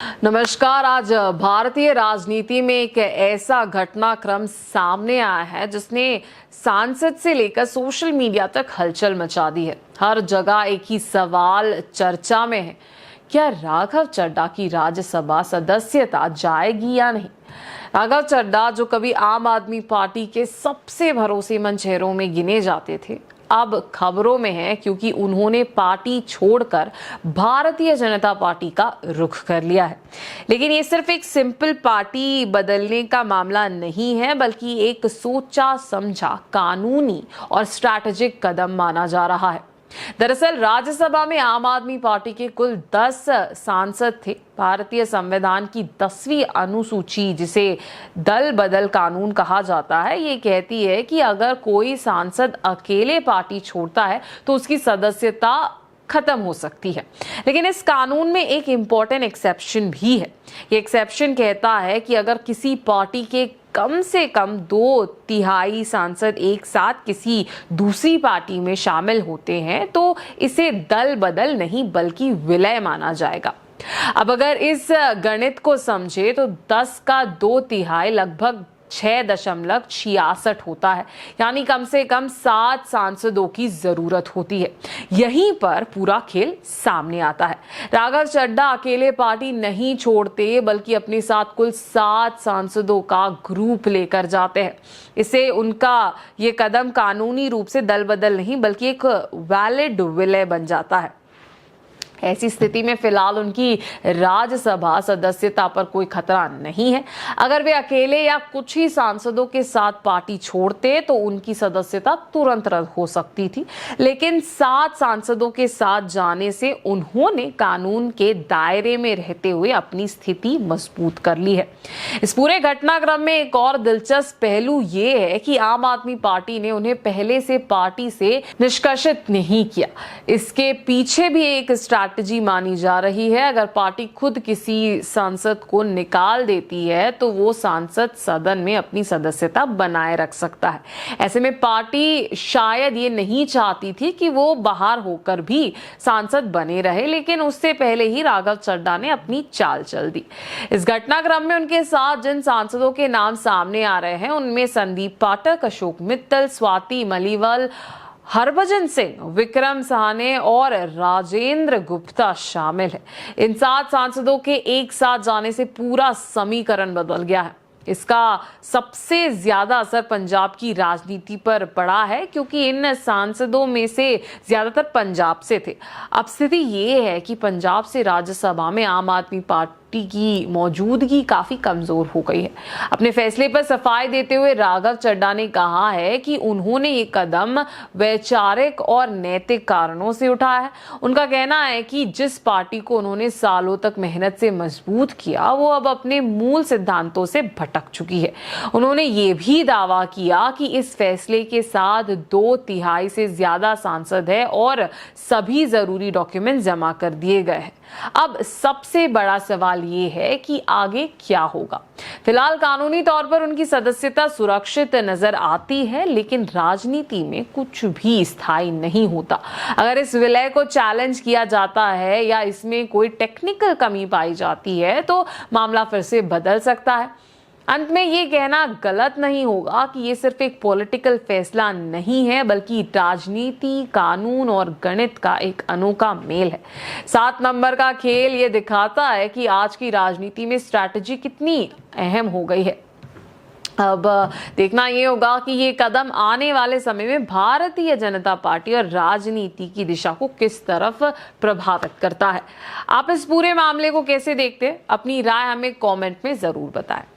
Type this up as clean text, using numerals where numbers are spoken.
नमस्कार। आज भारतीय राजनीति में एक ऐसा घटनाक्रम सामने आया है जिसने सांसद से लेकर सोशल मीडिया तक हलचल मचा दी है। हर जगह एक ही सवाल चर्चा में है, क्या राघव चड्ढा की राज्यसभा सदस्यता जाएगी या नहीं। राघव चड्ढा, जो कभी आम आदमी पार्टी के सबसे भरोसेमंद चेहरों में गिने जाते थे, अब खबरों में है क्योंकि उन्होंने पार्टी छोड़कर भारतीय जनता पार्टी का रुख कर लिया है। लेकिन ये सिर्फ एक सिंपल पार्टी बदलने का मामला नहीं है, बल्कि एक सोचा समझा कानूनी और स्ट्रैटेजिक कदम माना जा रहा है। दरअसल राज्यसभा में आम आदमी पार्टी के कुल 10 सांसद थे। भारतीय संविधान की 10वीं अनुसूची, जिसे दल बदल कानून कहा जाता है, ये कहती है कि अगर कोई सांसद अकेले पार्टी छोड़ता है तो उसकी सदस्यता खत्म हो सकती है। लेकिन इस कानून में एक इम्पॉर्टेंट एक्सेप्शन भी है। ये एक्सेप्शन कहता है कि अगर किसी पार्टी के कम से कम 2/3 सांसद एक साथ किसी दूसरी पार्टी में शामिल होते हैं तो इसे दल बदल नहीं बल्कि विलय माना जाएगा। अब अगर इस गणित को समझे तो 10 का 2/3 लगभग 6.66 होता है, यानी कम से कम 7 सांसदों की जरूरत होती है। यहीं पर पूरा खेल सामने आता है। राघव चड्ढा अकेले पार्टी नहीं छोड़ते, बल्कि अपने साथ कुल 7 सांसदों का ग्रुप लेकर जाते हैं। इससे उनका ये कदम कानूनी रूप से दल बदल नहीं बल्कि एक वैलिड विलय बन जाता है। ऐसी स्थिति में फिलहाल उनकी राज्यसभा सदस्यता पर कोई खतरा नहीं है। अगर वे अकेले या कुछ ही सांसदों के साथ पार्टी छोड़ते तो उनकी सदस्यता तुरंत रद्द हो सकती थी। लेकिन 7 सांसदों के साथ जाने से उन्होंने कानून के दायरे में रहते हुए अपनी स्थिति मजबूत कर ली है। इस पूरे घटनाक्रम में एक और दिलचस्प पहलू ये है कि आम आदमी पार्टी ने उन्हें पहले से पार्टी से निष्कासित नहीं किया। इसके पीछे भी एक स्ट्रैटेजी मानी जा रही है। अगर पार्टी खुद किसी सांसद को निकाल देती है तो वो सांसद सदन में अपनी सदस्यता बनाए रख सकता है। ऐसे में पार्टी शायद ये नहीं चाहती थी कि वो बाहर होकर भी सांसद बने रहे, लेकिन उससे पहले ही राघव चड्ढा ने अपनी चाल चल दी। इस घटनाक्रम में उनके साथ जिन सांसदों के नाम सामने आ रहे हैं उनमें संदीप पाठक, अशोक मित्तल, स्वाति मलिवाल, हरभजन सिंह, विक्रम सहाने और राजेंद्र गुप्ता शामिल है। इन 7 सांसदों के एक साथ जाने से पूरा समीकरण बदल गया है। इसका सबसे ज्यादा असर पंजाब की राजनीति पर पड़ा है, क्योंकि इन सांसदों में से ज्यादातर पंजाब से थे। अब स्थिति ये है कि पंजाब से राज्यसभा में आम आदमी पार्टी की मौजूदगी काफी कमजोर हो गई है। अपने फैसले पर सफाई देते हुए राघव चड्ढा ने कहा है कि उन्होंने ये कदम वैचारिक और नैतिक कारणों से उठाया है। उनका कहना है कि जिस पार्टी को उन्होंने सालों तक मेहनत से मजबूत किया वो अब अपने मूल सिद्धांतों से भटक चुकी है। उन्होंने ये भी दावा किया कि इस फैसले के साथ 2/3 से ज्यादा सांसद है और सभी जरूरी डॉक्यूमेंट जमा कर दिए गए हैं। अब सबसे बड़ा सवाल ये है कि आगे क्या होगा। फिलहाल कानूनी तौर पर उनकी सदस्यता सुरक्षित नजर आती है, लेकिन राजनीति में कुछ भी स्थायी नहीं होता। अगर इस विलय को चैलेंज किया जाता है या इसमें कोई टेक्निकल कमी पाई जाती है तो मामला फिर से बदल सकता है। अंत में ये कहना गलत नहीं होगा कि ये सिर्फ एक पॉलिटिकल फैसला नहीं है, बल्कि राजनीति, कानून और गणित का एक अनोखा मेल है। 7 नंबर का खेल ये दिखाता है कि आज की राजनीति में स्ट्रैटेजी कितनी अहम हो गई है। अब देखना ये होगा कि ये कदम आने वाले समय में भारतीय जनता पार्टी और राजनीति की दिशा को किस तरफ प्रभावित करता है। आप इस पूरे मामले को कैसे देखते हैं? अपनी राय हमें कमेंट में जरूर बताएं।